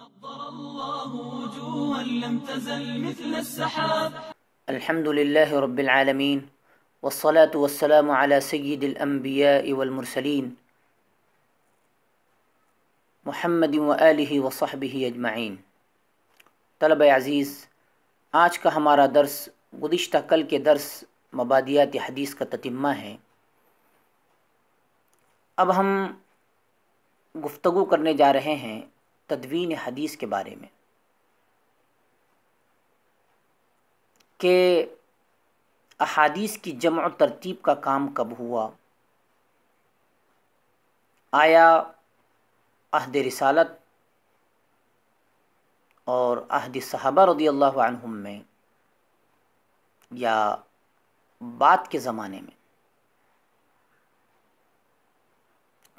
الله وجوها لم تزل مثل السحاب. الحمد لله رب العالمين والصلاة والسلام على سيد الأنبياء والمرسلين محمد وآلہ وصحبہ اجمعین. طلبہ عزیز، آج کا ہمارا درس گزشتہ کل کے درس مبادیات حدیث کا تتمہ ہے. اب ہم گفتگو کرنے جا رہے ہیں تدوین حدیث کے بارے میں کہ احادیث کی جمع و ترتیب کا کام کب ہوا. آیا عہد رسالت اور عہد صحابہ رضی اللہ عنہم میں یا بعد کے زمانے میں؟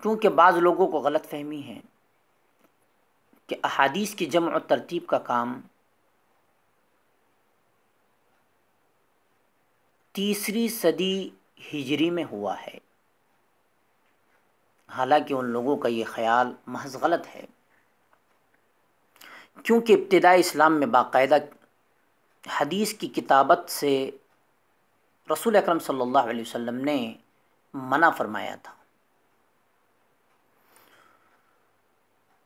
کیونکہ بعض لوگوں کو غلط فہمی ہے کہ احادیث کی جمع و ترتیب کا کام تیسری صدی ہجری میں ہوا ہے. حالانکہ ان لوگوں کا یہ خیال محض غلط ہے، کیونکہ ابتدائی اسلام میں باقاعدہ حدیث کی کتابت سے رسول اکرم صلی اللہ علیہ وسلم نے منع فرمایا تھا.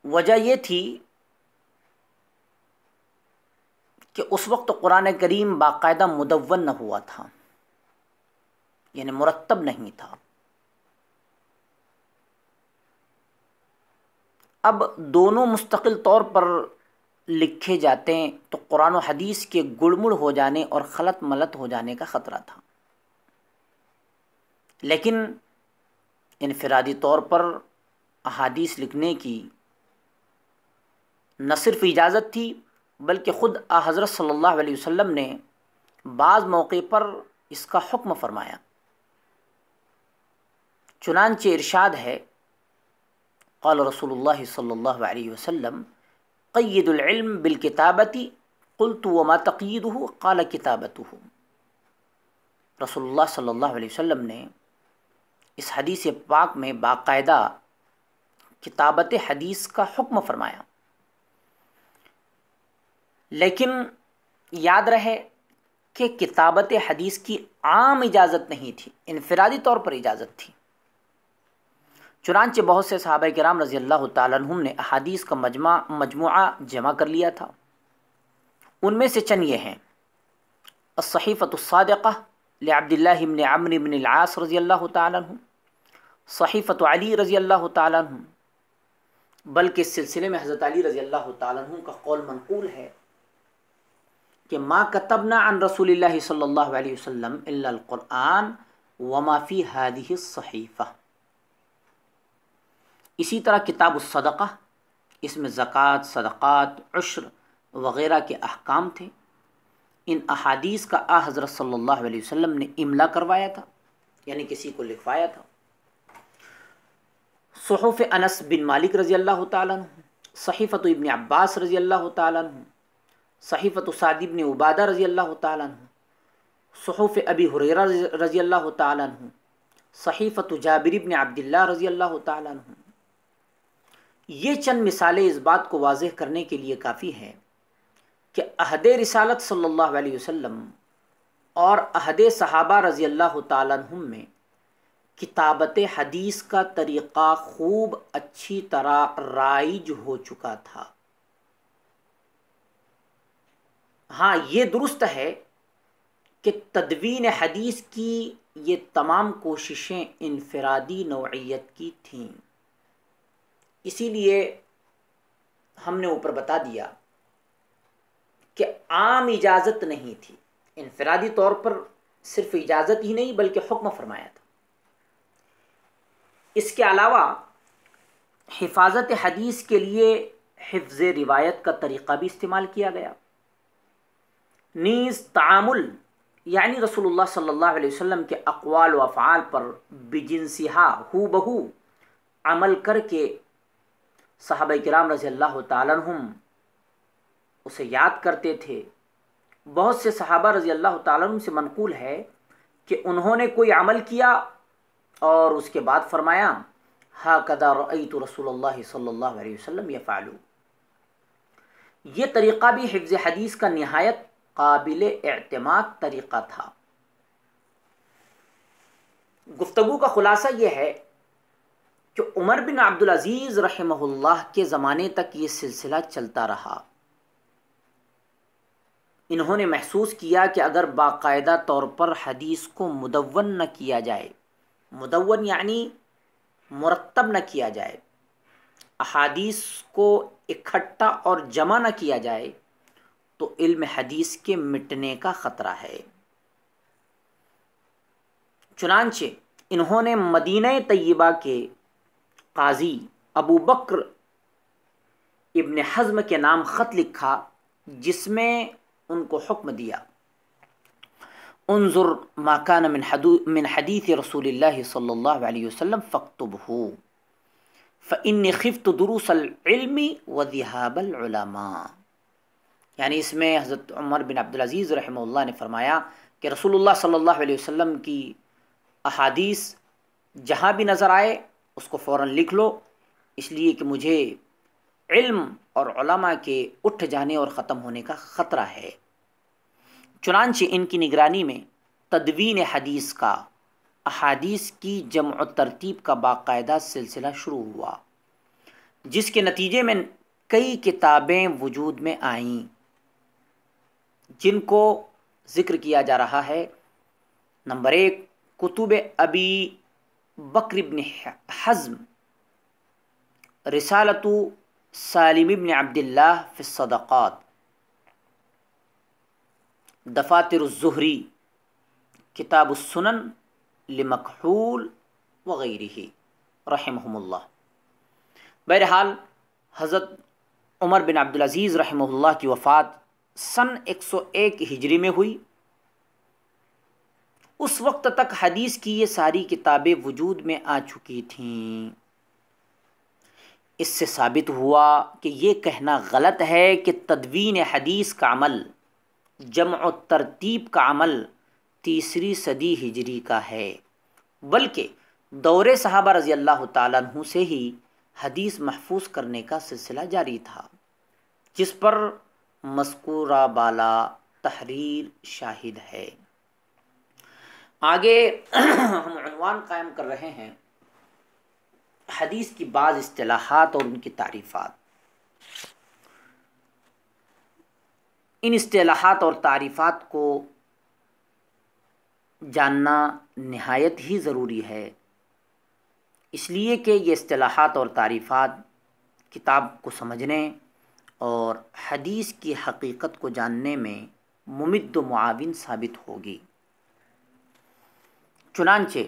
وجہ یہ تھی کہ اس وقت قرآن کریم باقاعدہ مدون نہ ہوا تھا، یعنی مرتب نہیں تھا. اب دونوں مستقل طور پر لکھے جاتے ہیں تو قرآن و حدیث کے گڑمڑ ہو جانے اور خلط ملط ہو جانے کا خطرہ تھا. لیکن انفرادی طور پر احادیث لکھنے کی نہ صرف اجازت تھی بلکہ خود حضرت صلی اللہ علیہ وسلم نے بعض موقع پر اس کا حکم فرمایا. چنانچہ ارشاد ہے، قال رسول اللہ صلی اللہ علیہ وسلم قید العلم بالکتابۃ قلت وما تقییدہ قال کتابتہ. رسول اللہ صلی اللہ علیہ وسلم نے اس حدیث پاک میں باقاعدہ کتابت حدیث کا حکم فرمایا. لیکن یاد رہے کہ کتابت حدیث کی عام اجازت نہیں تھی، انفرادی طور پر اجازت تھی. چنانچہ بہت سے صحابہ کرام رضی اللہ تعالیٰ عنہم نے احادیث کا مجموعہ جمع کر لیا تھا. ان میں سے چند یہ ہیں: الصحیفۃ الصادقہ لعبد اللہ بن عمرو بن العاص رضی اللہ تعالیٰ عنہ، صحیفۃ علی رضی اللہ تعالیٰ عنہ، بلکہ اس سلسلے میں حضرت علی رضی اللہ تعالیٰ عنہ کا قول منقول ہے کہ ما کتبنا عن رسول اللہ صلی اللہ علیہ وسلم الا القرآن وما فی هذه الصحیفہ. اسی طرح کتاب الصدقہ، اس میں زکوٰۃ، صدقات، عشر وغیرہ کے احکام تھے. ان احادیث کا حضرت صلی اللہ علیہ وسلم نے املا کروایا تھا، یعنی کسی کو لکھوایا تھا. صحف انس بن مالک رضی اللہ تعالیٰ عنہ، صحیفۃ ابن عباس رضی اللہ تعالیٰ عنہ، صحیفۃ سعد بن عبادہ رضی اللہ تعالیٰ عنہ، صحف ابی ہریرہ رضی اللہ تعالیٰ عنہ، صحیفۃ جابر بن عبداللہ رضی اللہ تعالیٰ عنہ. یہ چند مثالیں اس بات کو واضح کرنے کے لیے کافی ہے کہ عہد رسالت صلی اللہ علیہ وسلم اور عہد صحابہ رضی اللہ تعالیٰ عنہم میں کتابت حدیث کا طریقہ خوب اچھی طرح رائج ہو چکا تھا. ہاں، یہ درست ہے کہ تدوین حدیث کی یہ تمام کوششیں انفرادی نوعیت کی تھیں. اسی لیے ہم نے اوپر بتا دیا کہ عام اجازت نہیں تھی، انفرادی طور پر صرف اجازت ہی نہیں بلکہ حکم فرمایا تھا. اس کے علاوہ حفاظت حدیث کے لیے حفظ روایت کا طریقہ بھی استعمال کیا گیا. نیز تعامل، یعنی رسول اللہ صلی اللہ علیہ وسلم کے اقوال و افعال پر بجنسہا ہو بہو عمل کر کے صحابہ کرام رضی اللہ تعالیٰ عنہم اسے یاد کرتے تھے. بہت سے صحابہ رضی اللہ تعالیٰ عنہ سے منقول ہے کہ انہوں نے کوئی عمل کیا اور اس کے بعد فرمایا ہاکذا رأیت رسول اللہ صلی اللہ علیہ وسلم یفعل. یہ طریقہ بھی حفظ حدیث کا نہایت قابل اعتماد طریقہ تھا۔ گفتگو کا خلاصہ یہ ہے کہ عمر بن عبدالعزیز رحمہ اللہ کے زمانے تک یہ سلسلہ چلتا رہا۔ انہوں نے محسوس کیا کہ اگر باقاعدہ طور پر حدیث کو مدون نہ کیا جائے، مدون یعنی مرتب نہ کیا جائے، احادیث کو اکٹھا اور جمع نہ کیا جائے تو علم حدیث کے مٹنے کا خطرہ ہے۔ چنانچہ انہوں نے مدینہ طیبہ کے قاضی ابو بکر ابن حزم کے نام خط لکھا، جس میں ان کو حکم دیا، انظر ما کان من حدیث رسول اللہ صلی اللہ علیہ وسلم فاکتبہ فإنی خفت دروس العلم وذہاب العلماء۔ یعنی اس میں حضرت عمر بن عبدالعزیز رحمہ اللہ نے فرمایا کہ رسول اللہ صلی اللہ علیہ وسلم کی احادیث جہاں بھی نظر آئے اس کو فوراً لکھ لو، اس لیے کہ مجھے علم اور علماء کے اٹھ جانے اور ختم ہونے کا خطرہ ہے۔ چنانچہ ان کی نگرانی میں تدوین حدیث کا، احادیث کی جمع و ترتیب کا باقاعدہ سلسلہ شروع ہوا، جس کے نتیجے میں کئی کتابیں وجود میں آئیں، جن کو ذکر کیا جا رہا ہے۔ نمبر 1، کتب ابی بکر ابن حزم، رسالۃ سالم ابن عبداللہ فی الصدقات، دفاتر الزہری، کتاب السنن لمکحول وغیرہ رحمہم اللہ۔ بہرحال حضرت عمر بن عبدالعزیز رحمہ اللہ کی وفات سن 101 ہجری میں ہوئی۔ اس وقت تک حدیث کی یہ ساری کتابیں وجود میں آ چکی تھیں۔ اس سے ثابت ہوا کہ یہ کہنا غلط ہے کہ تدوین حدیث کا عمل، جمع و ترتیب کا عمل 3 صدی ہجری کا ہے، بلکہ دور صحابہ رضی اللہ تعالیٰ عنہ سے ہی حدیث محفوظ کرنے کا سلسلہ جاری تھا، جس پر مذکورہ بالا تحریر شاہد ہے۔ آگے ہم عنوان قائم کر رہے ہیں حدیث کی بعض اصطلاحات اور ان کی تعریفات۔ ان اصطلاحات اور تعریفات کو جاننا نہایت ہی ضروری ہے، اس لیے کہ یہ اصطلاحات اور تعریفات کتاب کو سمجھنے اور حدیث کی حقیقت کو جاننے میں ممد و معاون ثابت ہوگی۔ چنانچہ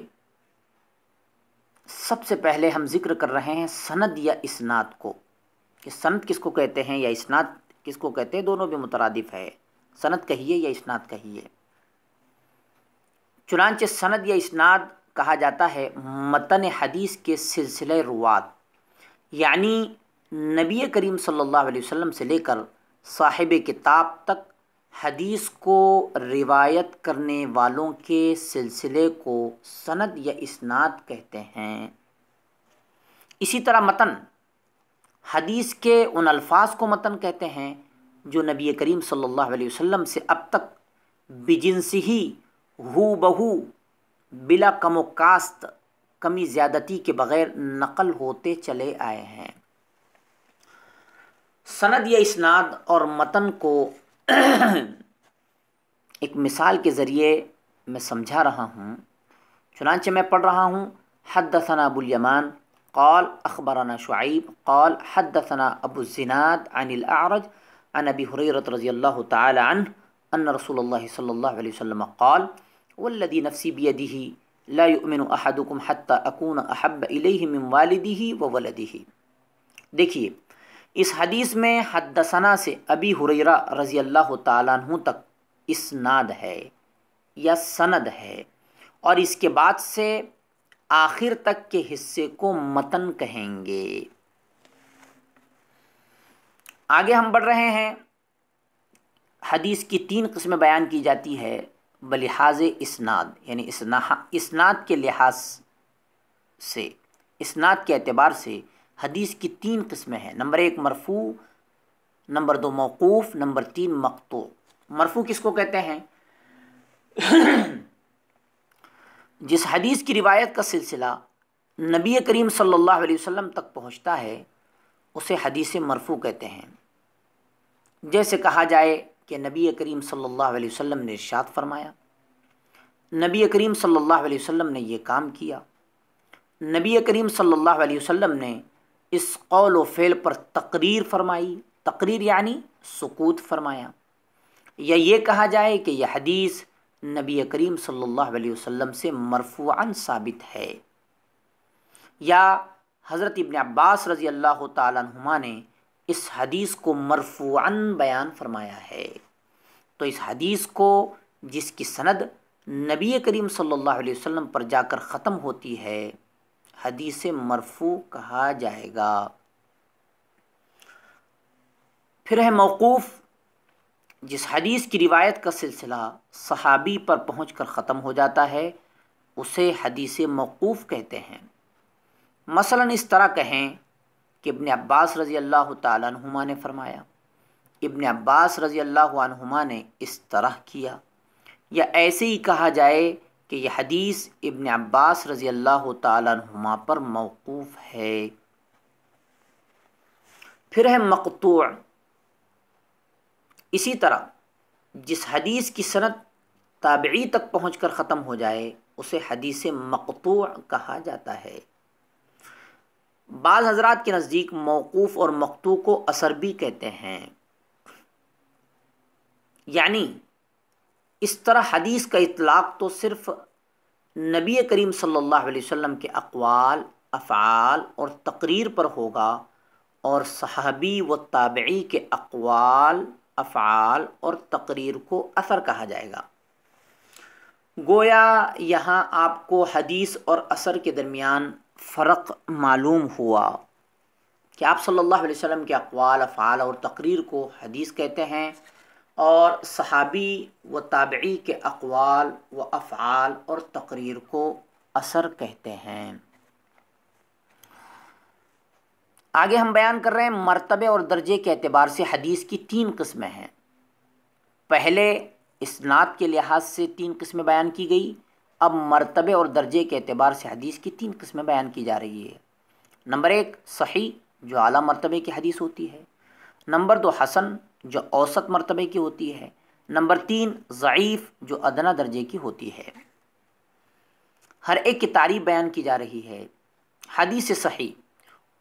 سب سے پہلے ہم ذکر کر رہے ہیں سند یا اسناد کو، کہ سند کس کو کہتے ہیں یا اسناد کس کو کہتے ہیں، دونوں بھی مترادف ہے، سند کہیے یا اسناد کہیے۔ چنانچہ سند یا اسناد کہا جاتا ہے متن حدیث کے سلسلے روات، یعنی نبی کریم صلی اللہ علیہ وسلم سے لے کر صاحب کتاب تک حدیث کو روایت کرنے والوں کے سلسلے کو سند یا اسناد کہتے ہیں۔ اسی طرح متن، حدیث کے ان الفاظ کو متن کہتے ہیں جو نبی کریم صلی اللہ علیہ وسلم سے اب تک بجنس ہی ہو بہو بلا کم و کاست، کمی زیادتی کے بغیر نقل ہوتے چلے آئے ہیں۔ سند یا اسناد اور متن کو ایک مثال کے ذریعے میں سمجھا رہا ہوں، چنانچہ میں پڑھ رہا ہوں حدثنا ابو الیمان قال اخبرنا شعیب قال حدثنا ابو الزناد عن الاعرج عن ابی ہریرۃ رضی اللہ تعالی عنہ ان رسول اللہ صلی اللہ علیہ وسلم قال والذی نفسی بیدہ لا یؤمن احدکم حتی اکون احب الیہ من والدہ وولدہ۔ دیکھیے اس حدیث میں حدثنا سے ابی ہریرہ رضی اللہ تعالیٰ عنہ تک اسناد ہے یا سند ہے، اور اس کے بعد سے آخر تک کے حصے کو متن کہیں گے۔ آگے ہم بڑھ رہے ہیں، حدیث کی 3 قسمیں بیان کی جاتی ہے بلحاظ اسناد، یعنی اسناد کے لحاظ سے، اسناد کے اعتبار سے حدیث کی 3 قسمیں ہیں۔ نمبر 1 مرفوع، نمبر 2 موقوف، نمبر 3 مقطوع۔ مرفوع کس کو کہتے ہیں؟ جس حدیث کی روایت کا سلسلہ نبی کریم صلی اللہ علیہ وسلم تک پہنچتا ہے اسے حدیث مرفوع کہتے ہیں۔ جیسے کہا جائے کہ نبی کریم صلی اللہ علیہ وسلم نے ارشاد فرمایا، نبی کریم صلی اللہ علیہ وسلم نے یہ کام کیا، نبی کریم صلی اللہ علیہ وسلم نے اس قول و فعل پر تقریر فرمائی، تقریر یعنی سکوت فرمایا، یا یہ کہا جائے کہ یہ حدیث نبی کریم صلی اللہ علیہ وسلم سے مرفوعاً ثابت ہے، یا حضرت ابن عباس رضی اللہ تعالیٰ عنہما نے اس حدیث کو مرفوعاً بیان فرمایا ہے۔ تو اس حدیث کو جس کی سند نبی کریم صلی اللہ علیہ وسلم پر جا کر ختم ہوتی ہے حدیث مرفوع کہا جائے گا۔ پھر ہے موقوف، جس حدیث کی روایت کا سلسلہ صحابی پر پہنچ کر ختم ہو جاتا ہے اسے حدیث موقوف کہتے ہیں۔ مثلا اس طرح کہیں کہ ابن عباس رضی اللہ تعالیٰ عنہما نے فرمایا، ابن عباس رضی اللہ عنہما نے اس طرح کیا، یا ایسے ہی کہا جائے کہ یہ حدیث ابن عباس رضی اللہ تعالیٰ عنہما پر موقوف ہے۔ پھر ہے مقطوع، اسی طرح جس حدیث کی سند تابعی تک پہنچ کر ختم ہو جائے اسے حدیث مقطوع کہا جاتا ہے۔ بعض حضرات کے نزدیک موقوف اور مقطوع کو اثر بھی کہتے ہیں، یعنی اس طرح حدیث کا اطلاق تو صرف نبی کریم صلی اللہ علیہ وسلم کے اقوال، افعال اور تقریر پر ہوگا، اور صحابی و تابعی کے اقوال، افعال اور تقریر کو اثر کہا جائے گا۔ گویا یہاں آپ کو حدیث اور اثر کے درمیان فرق معلوم ہوا کہ آپ صلی اللہ علیہ وسلم کے اقوال، افعال اور تقریر کو حدیث کہتے ہیں، اور صحابی و تابعی کے اقوال و افعال اور تقریر کو اثر کہتے ہیں۔ آگے ہم بیان کر رہے ہیں مرتبے اور درجے کے اعتبار سے حدیث کی 3 قسمیں ہیں۔ پہلے اسناد کے لحاظ سے 3 قسمیں بیان کی گئی، اب مرتبے اور درجے کے اعتبار سے حدیث کی 3 قسمیں بیان کی جا رہی ہے۔ نمبر 1 صحیح، جو اعلیٰ مرتبے کی حدیث ہوتی ہے۔ نمبر 2 حسن، جو اوسط مرتبے کی ہوتی ہے۔ نمبر 3 ضعیف، جو ادنیٰ درجے کی ہوتی ہے۔ ہر ایک کی تعریف بیان کی جا رہی ہے۔ حدیث صحیح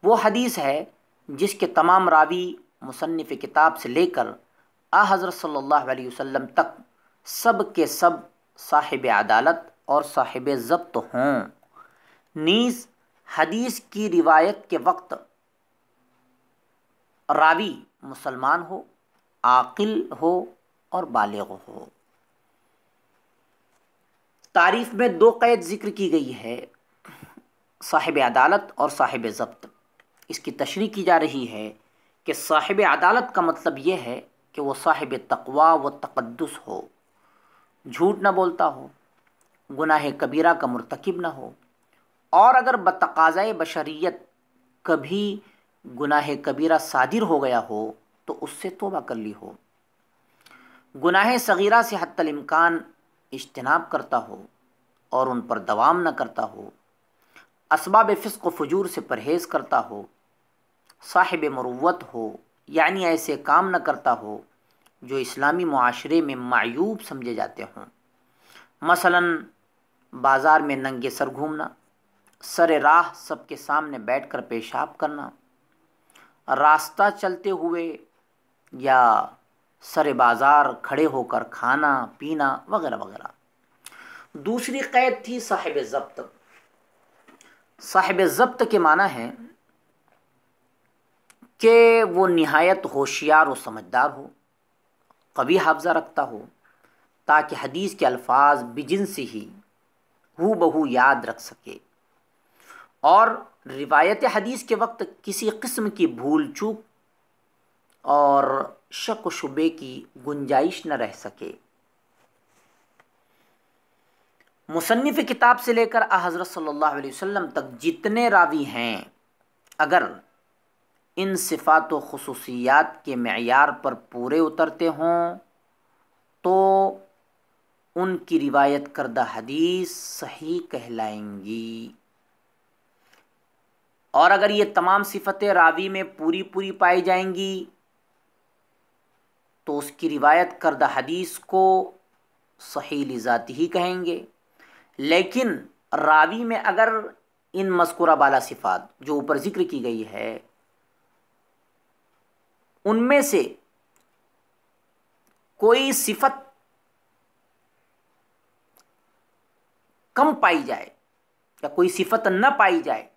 وہ حدیث ہے جس کے تمام راوی مصنف کتاب سے لے کر حضرت صلی اللہ علیہ وسلم تک سب کے سب صاحب عدالت اور صاحب ضبط ہوں، نیز حدیث کی روایت کے وقت راوی مسلمان ہو، عاقل ہو اور بالغ ہو۔ تعریف میں 2 قید ذکر کی گئی ہے، صاحب عدالت اور صاحب ضبط۔ اس کی تشریح کی جا رہی ہے کہ صاحب عدالت کا مطلب یہ ہے کہ وہ صاحب تقوی و تقدس ہو، جھوٹ نہ بولتا ہو، گناہ کبیرہ کا مرتکب نہ ہو، اور اگر بتقاضۂ بشریت کبھی گناہ کبیرہ صادر ہو گیا ہو تو اس سے توبہ کر لی ہو، گناہ صغیرہ سے حتی الامکان اجتناب کرتا ہو اور ان پر دوام نہ کرتا ہو، اسباب فسق و فجور سے پرہیز کرتا ہو، صاحب مروت ہو، یعنی ایسے کام نہ کرتا ہو جو اسلامی معاشرے میں معیوب سمجھے جاتے ہوں، مثلا بازار میں ننگے سر گھومنا، سر راہ سب کے سامنے بیٹھ کر پیشاب کرنا، راستہ چلتے ہوئے یا سر بازار کھڑے ہو کر کھانا پینا وغیرہ وغیرہ۔ دوسری قید تھی صاحب ضبط۔ صاحب ضبط کے معنی ہے کہ وہ نہایت ہوشیار و سمجھدار ہو، قوی حافظہ رکھتا ہو تاکہ حدیث کے الفاظ بجنس ہی ہو بہو یاد رکھ سکے، اور روایت حدیث کے وقت کسی قسم کی بھول چوک اور شک و شبے کی گنجائش نہ رہ سکے۔ مصنف کتاب سے لے کر حضرت صلی اللہ علیہ وسلم تک جتنے راوی ہیں، اگر ان صفات و خصوصیات کے معیار پر پورے اترتے ہوں تو ان کی روایت کردہ حدیث صحیح کہلائیں گی، اور اگر یہ تمام صفتیں راوی میں پوری پوری پائی جائیں گی تو اس کی روایت کردہ حدیث کو صحیح لذاتی ہی کہیں گے۔ لیکن راوی میں اگر ان مذکورہ بالا صفات جو اوپر ذکر کی گئی ہے ان میں سے کوئی صفت کم پائی جائے یا کوئی صفت نہ پائی جائے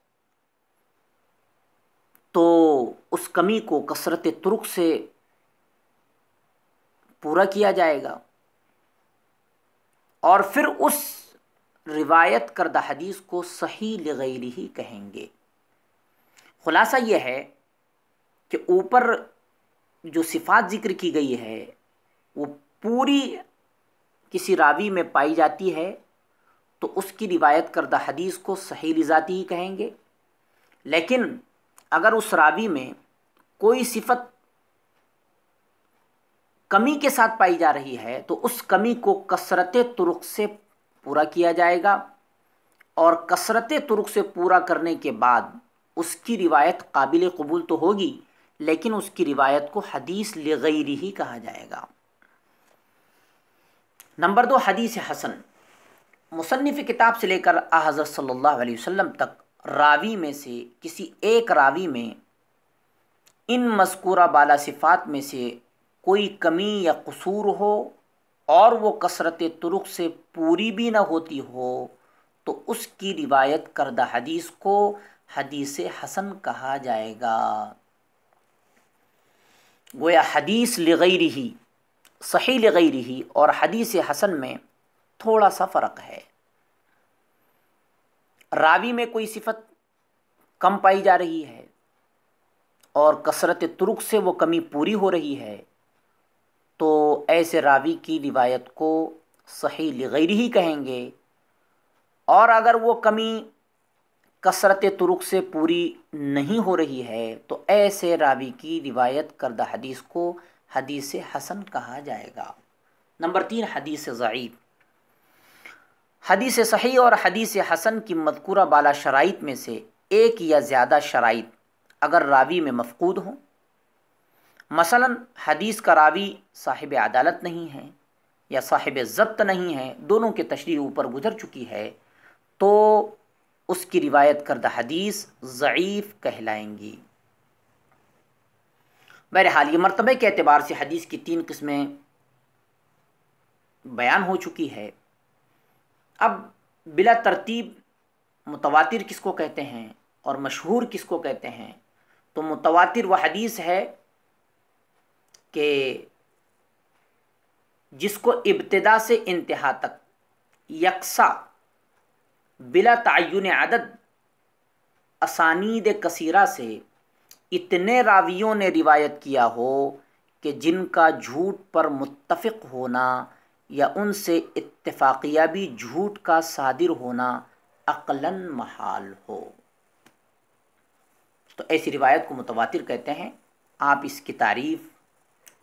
تو اس کمی کو کثرت طرق سے پورا کیا جائے گا، اور پھر اس روایت کردہ حدیث کو صحیح لغیرہ کہیں گے۔ خلاصہ یہ ہے کہ اوپر جو صفات ذکر کی گئی ہے وہ پوری کسی راوی میں پائی جاتی ہے تو اس کی روایت کردہ حدیث کو صحیح لذاتی ہی کہیں گے، لیکن اگر اس راوی میں کوئی صفت کمی کے ساتھ پائی جا رہی ہے تو اس کمی کو کثرت طرق سے پورا کیا جائے گا، اور کثرت طرق سے پورا کرنے کے بعد اس کی روایت قابل قبول تو ہوگی لیکن اس کی روایت کو حدیث لغیرہ ہی کہا جائے گا۔ نمبر 2، حدیث حسن۔ مصنف کتاب سے لے کر حضرت صلی اللہ علیہ وسلم تک راوی میں سے کسی ایک راوی میں ان مذکورہ بالا صفات میں سے کوئی کمی یا قصور ہو اور وہ کثرت طرق سے پوری بھی نہ ہوتی ہو تو اس کی روایت کردہ حدیث کو حدیث حسن کہا جائے گا۔ گویا حدیث لغیرہ، صحیح لغیرہ اور حدیث حسن میں تھوڑا سا فرق ہے۔ راوی میں کوئی صفت کم پائی جا رہی ہے اور کثرت طرق سے وہ کمی پوری ہو رہی ہے تو ایسے راوی کی روایت کو صحیح لغیرہ ہی کہیں گے، اور اگر وہ کمی کثرت طرق سے پوری نہیں ہو رہی ہے تو ایسے راوی کی روایت کردہ حدیث کو حدیث حسن کہا جائے گا۔ نمبر 3، حدیث ضعیف۔ حدیث صحیح اور حدیث حسن کی مذکورہ بالا شرائط میں سے ایک یا زیادہ شرائط اگر راوی میں مفقود ہوں، مثلا حدیث کا راوی صاحب عدالت نہیں ہے یا صاحب ضبط نہیں ہے، دونوں کے تشریح اوپر گزر چکی ہے، تو اس کی روایت کردہ حدیث ضعیف کہلائیں گی۔ بہرحال یہ مرتبہ کے اعتبار سے حدیث کی 3 قسمیں بیان ہو چکی ہے۔ اب بلا ترتیب متواتر کس کو کہتے ہیں اور مشہور کس کو کہتے ہیں؟ تو متواتر وہ حدیث ہے کہ جس کو ابتدا سے انتہا تک یکساں بلا تعین عدد اسانید کثیرہ سے اتنے راویوں نے روایت کیا ہو کہ جن کا جھوٹ پر متفق ہونا یا ان سے اتفاقیہ بھی جھوٹ کا صادر ہونا عقلاً محال ہو، تو ایسی روایت کو متواتر کہتے ہیں۔ آپ اس کی تعریف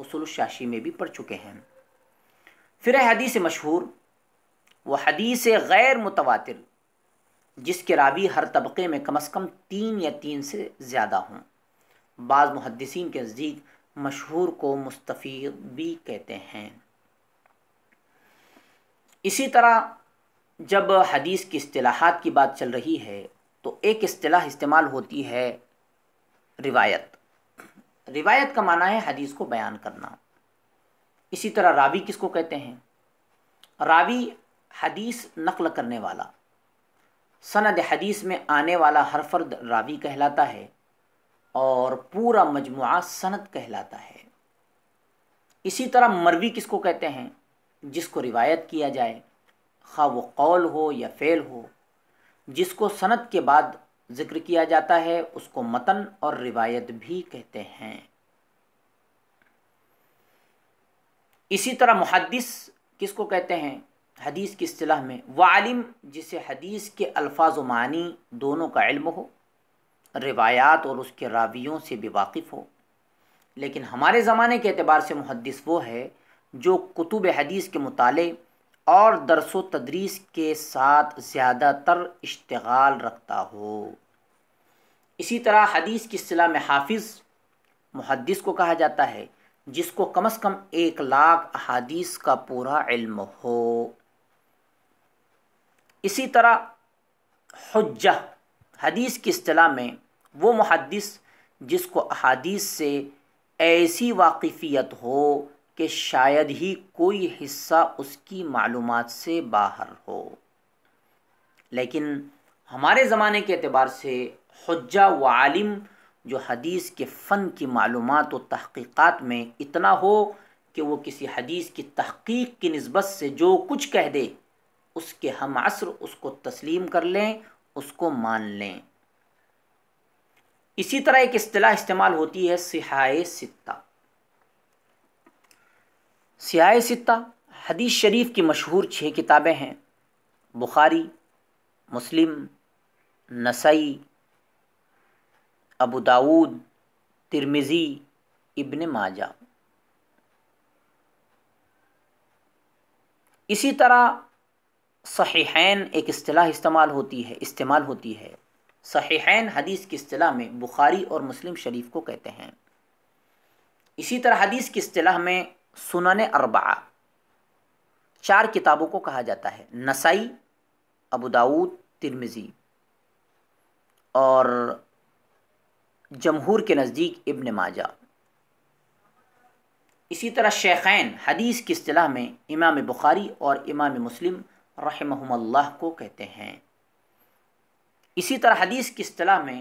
اصول الشاشی میں بھی پڑھ چکے ہیں۔ پھر ہے حدیث مشہور، وہ حدیث غیر متواتر جس کے راوی ہر طبقے میں کم از کم 3 یا 3 سے زیادہ ہوں۔ بعض محدثین کے نزدیک مشہور کو مستفیض بھی کہتے ہیں۔ اسی طرح جب حدیث کی اصطلاحات کی بات چل رہی ہے تو ایک اصطلاح استعمال ہوتی ہے روایت۔ روایت کا معنی ہے حدیث کو بیان کرنا۔ اسی طرح راوی کس کو کہتے ہیں؟ راوی حدیث نقل کرنے والا، سند حدیث میں آنے والا ہر فرد راوی کہلاتا ہے اور پورا مجموعہ سند کہلاتا ہے۔ اسی طرح مروی کس کو کہتے ہیں؟ جس کو روایت کیا جائے، خواہ وہ قول ہو یا فعل ہو، جس کو سند کے بعد ذکر کیا جاتا ہے اس کو متن اور روایت بھی کہتے ہیں۔ اسی طرح محدث کس کو کہتے ہیں؟ حدیث کی اصطلاح میں وہ عالم جسے حدیث کے الفاظ و معنی دونوں کا علم ہو روایات اور اس کے راویوں سے بھی واقف ہو، لیکن ہمارے زمانے کے اعتبار سے محدث وہ ہے جو کتب حدیث کے مطالعے اور درس و تدریس کے ساتھ زیادہ تر اشتغال رکھتا ہو۔ اسی طرح حدیث کی اصطلاح میں حافظ محدث کو کہا جاتا ہے جس کو کم از کم 1,00,000 احادیث کا پورا علم ہو۔ اسی طرح حجہ حدیث کی اصطلاح میں وہ محدث جس کو احادیث سے ایسی واقفیت ہو کہ شاید ہی کوئی حصہ اس کی معلومات سے باہر ہو۔ لیکن ہمارے زمانے کے اعتبار سے حجہ و عالم جو حدیث کے فن کی معلومات و تحقیقات میں اتنا ہو کہ وہ کسی حدیث کی تحقیق کی نسبت سے جو کچھ کہہ دے اس کے ہم عصر اس کو تسلیم کر لیں، اس کو مان لیں۔ اسی طرح ایک اصطلاح استعمال ہوتی ہے صحاح ستہ۔ صحاح ستہ حدیث شریف کی مشہور 6 کتابیں ہیں: بخاری، مسلم، نسائی، ابو داود، ترمذی، ابن ماجہ۔ اسی طرح صحیحین ایک اصطلاح استعمال ہوتی ہے۔ صحیحین حدیث کی اصطلاح میں بخاری اور مسلم شریف کو کہتے ہیں۔ اسی طرح حدیث کی اصطلاح میں سنن اربعہ 4 کتابوں کو کہا جاتا ہے: نسائی، ابو داود، ترمذی، اور جمہور کے نزدیک ابن ماجہ۔ اسی طرح شیخین حدیث کی اصطلاح میں امام بخاری اور امام مسلم رحمہم اللہ کو کہتے ہیں۔ اسی طرح حدیث کی اصطلاح میں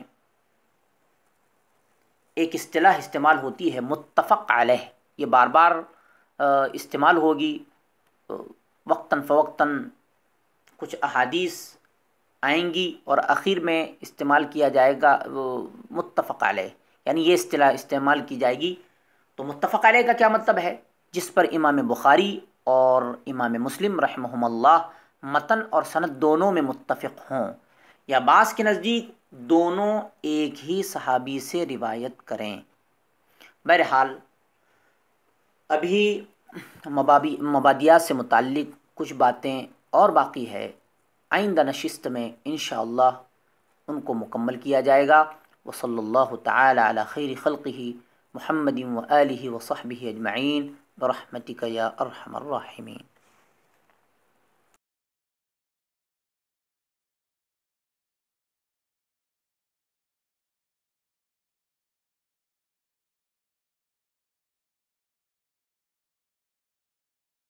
ایک اصطلاح استعمال ہوتی ہے متفق علیہ۔ یہ بار بار استعمال ہوگی، وقتاً فوقتاً کچھ احادیث آئیں گی اور آخر میں استعمال کیا جائے گا متفق علیہ، یعنی یہ اصطلاح استعمال کی جائے گی۔ تو متفق علیہ کا کیا مطلب ہے؟ جس پر امام بخاری اور امام مسلم رحمہم اللہ متن اور سند دونوں میں متفق ہوں، یا بعض کے نزدیک دونوں ایک ہی صحابی سے روایت کریں۔ بہرحال ابھی مبادیات سے متعلق کچھ باتیں اور باقی ہے، آئندہ نشست میں انشاءاللہ ان کو مکمل کیا جائے گا۔ وصلی اللہ تعالی علی خیر خلقہ محمد و آلہ و صحبہ اجمعین برحمتک یا ارحم الراحمین۔